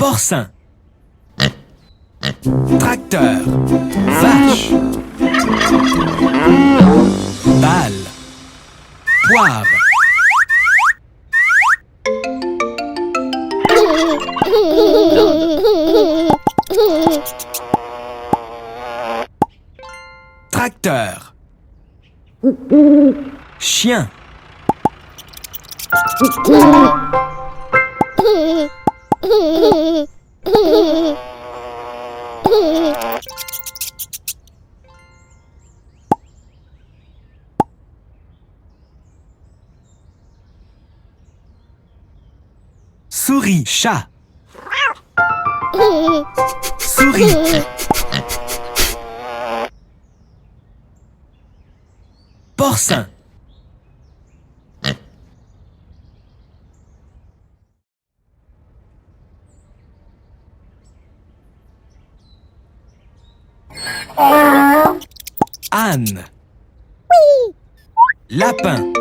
Porcin. Tracteur. Vache. Balle. Poire. Tracteur. Chien. Souris, chat. Souris. Porcin. Âne. Lapin.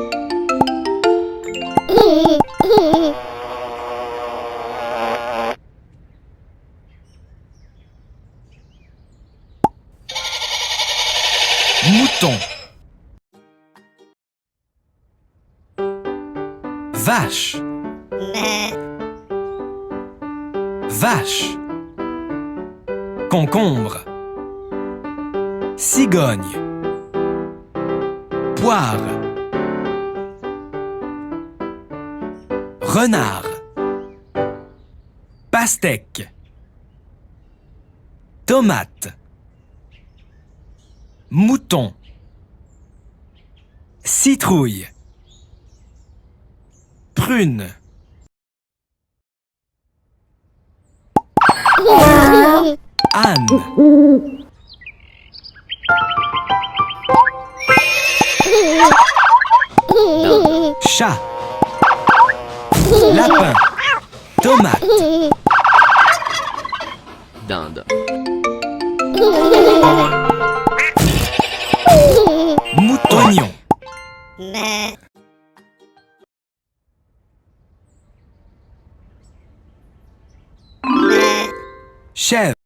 Mouton. Vache. Vache. Concombre. Cigogne. Poire. Renard. Pastèque. Tomate. Mouton. Citrouille. Prune. Âne. Chat. Lapin. Tomate. Dinde. Mouton. Chèvre.